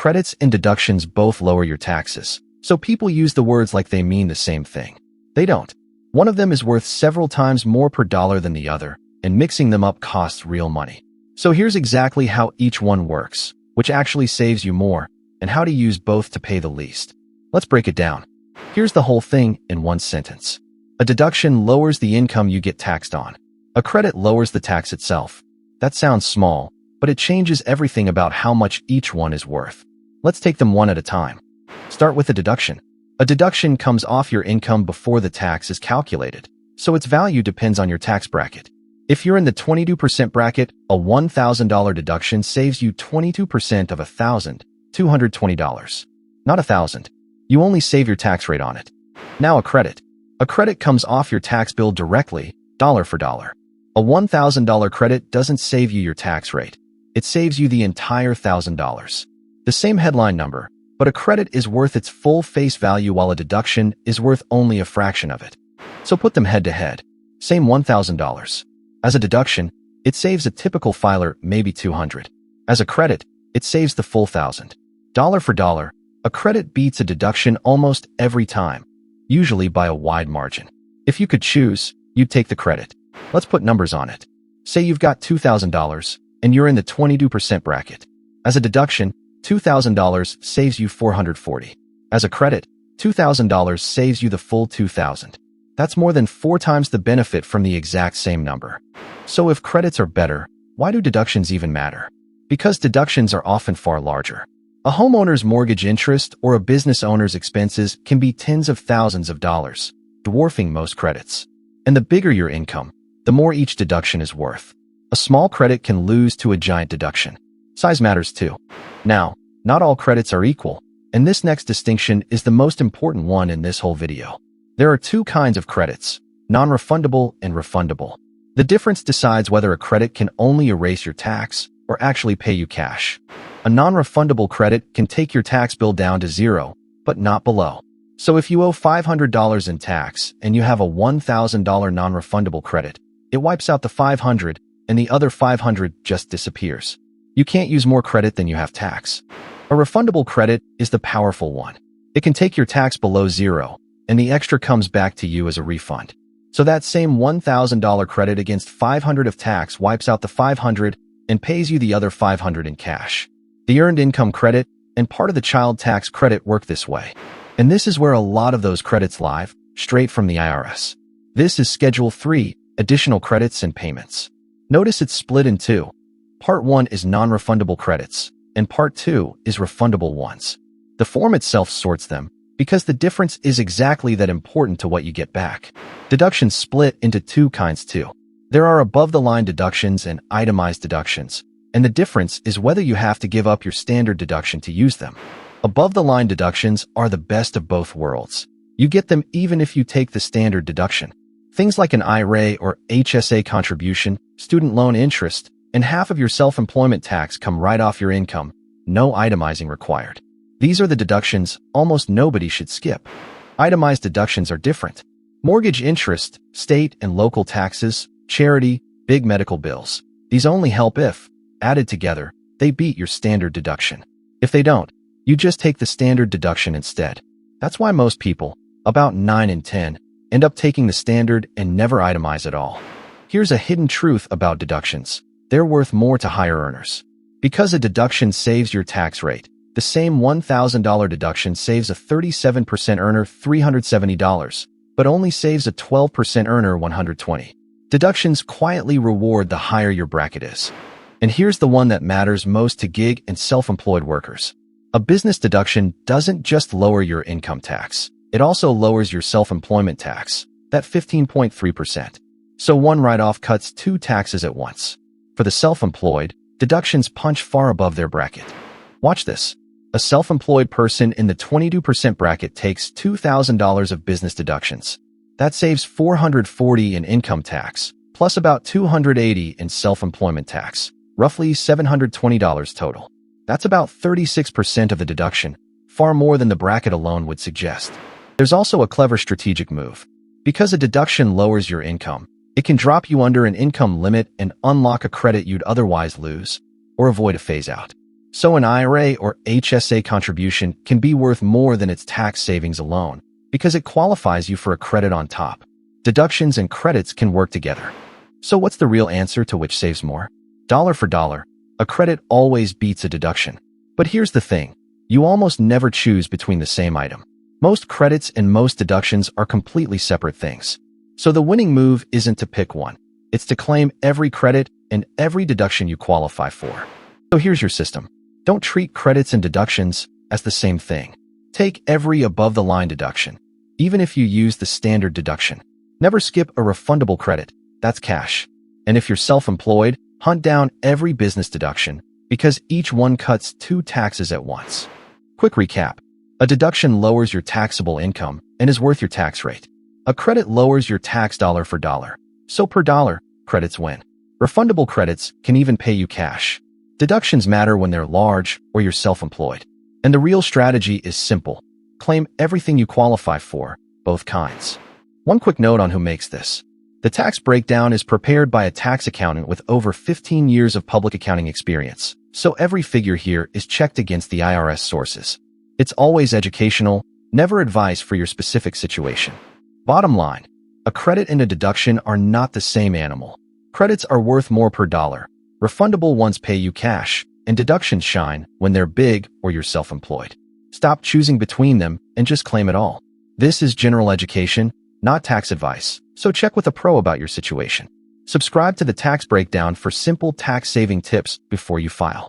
Credits and deductions both lower your taxes, so people use the words like they mean the same thing. They don't. One of them is worth several times more per dollar than the other, and mixing them up costs real money. So here's exactly how each one works, which actually saves you more, and how to use both to pay the least. Let's break it down. Here's the whole thing in one sentence. A deduction lowers the income you get taxed on. A credit lowers the tax itself. That sounds small, but it changes everything about how much each one is worth. Let's take them one at a time. Start with a deduction. A deduction comes off your income before the tax is calculated, so its value depends on your tax bracket. If you're in the 22% bracket, a $1,000 deduction saves you 22% of $1,220. Not $1,000. You only save your tax rate on it. Now a credit. A credit comes off your tax bill directly, dollar for dollar. A $1,000 credit doesn't save you your tax rate. It saves you the entire $1,000. The same headline number, but a credit is worth its full face value while a deduction is worth only a fraction of it. So put them head to head. Same $1,000. As a deduction, it saves a typical filer maybe $200. As a credit, it saves the full $1,000. Dollar for dollar, a credit beats a deduction almost every time, usually by a wide margin. If you could choose, you'd take the credit. Let's put numbers on it. Say you've got $2,000, and you're in the 22% bracket. As a deduction, $2,000 saves you $440. As a credit, $2,000 saves you the full $2,000. That's more than 4 times the benefit from the exact same number. So if credits are better, why do deductions even matter? Because deductions are often far larger. A homeowner's mortgage interest or a business owner's expenses can be tens of thousands of dollars, dwarfing most credits. And the bigger your income, the more each deduction is worth. A small credit can lose to a giant deduction. Size matters too. Now, not all credits are equal, and this next distinction is the most important one in this whole video. There are 2 kinds of credits, non-refundable and refundable. The difference decides whether a credit can only erase your tax or actually pay you cash. A non-refundable credit can take your tax bill down to 0, but not below. So if you owe $500 in tax and you have a $1,000 non-refundable credit, it wipes out the $500 and the other $500 just disappears. You can't use more credit than you have tax. A refundable credit is the powerful one. It can take your tax below 0, and the extra comes back to you as a refund. So that same $1,000 credit against $500 of tax wipes out the $500 and pays you the other $500 in cash. The earned income credit and part of the child tax credit work this way. And this is where a lot of those credits live, straight from the IRS. This is Schedule 3, Additional Credits and Payments. Notice it's split in 2. Part 1 is non-refundable credits, and Part 2 is refundable ones. The form itself sorts them, because the difference is exactly that important to what you get back. Deductions split into 2 kinds too. There are above-the-line deductions and itemized deductions, and the difference is whether you have to give up your standard deduction to use them. Above-the-line deductions are the best of both worlds. You get them even if you take the standard deduction. Things like an IRA or HSA contribution, student loan interest, and half of your self-employment tax come right off your income, no itemizing required. These are the deductions almost nobody should skip. Itemized deductions are different. Mortgage interest, state and local taxes, charity, big medical bills. These only help if, added together, they beat your standard deduction. If they don't, you just take the standard deduction instead. That's why most people, about 9 in 10, end up taking the standard and never itemize at all. Here's a hidden truth about deductions. They're worth more to higher earners. Because a deduction saves your tax rate, the same $1,000 deduction saves a 37% earner $370, but only saves a 12% earner $120. Deductions quietly reward the higher your bracket is. And here's the one that matters most to gig and self-employed workers. A business deduction doesn't just lower your income tax. It also lowers your self-employment tax, that 15.3%. So one write-off cuts 2 taxes at once. For the self-employed, deductions punch far above their bracket. Watch this. A self-employed person in the 22% bracket takes $2,000 of business deductions. That saves $440 in income tax, plus about $280 in self-employment tax, roughly $720 total. That's about 36% of the deduction, far more than the bracket alone would suggest. There's also a clever strategic move. Because a deduction lowers your income, it can drop you under an income limit and unlock a credit you'd otherwise lose, or avoid a phase-out. So an IRA or HSA contribution can be worth more than its tax savings alone because it qualifies you for a credit on top. Deductions and credits can work together. So what's the real answer to which saves more? Dollar for dollar, a credit always beats a deduction. But here's the thing, you almost never choose between the same item. Most credits and most deductions are completely separate things. So the winning move isn't to pick one. It's to claim every credit and every deduction you qualify for. So here's your system. Don't treat credits and deductions as the same thing. Take every above-the-line deduction, even if you use the standard deduction. Never skip a refundable credit. That's cash. And if you're self-employed, hunt down every business deduction because each one cuts 2 taxes at once. Quick recap. A deduction lowers your taxable income and is worth your tax rate. A credit lowers your tax dollar for dollar. So per dollar, credits win. Refundable credits can even pay you cash. Deductions matter when they're large or you're self-employed. And the real strategy is simple. Claim everything you qualify for, both kinds. One quick note on who makes this. The tax breakdown is prepared by a tax accountant with over 15 years of public accounting experience, so every figure here is checked against the IRS sources. It's always educational, never advice for your specific situation. Bottom line, a credit and a deduction are not the same animal. Credits are worth more per dollar. Refundable ones pay you cash, and deductions shine when they're big or you're self-employed. Stop choosing between them and just claim it all. This is general education, not tax advice, so check with a pro about your situation. Subscribe to the Tax Breakdown for simple tax-saving tips before you file.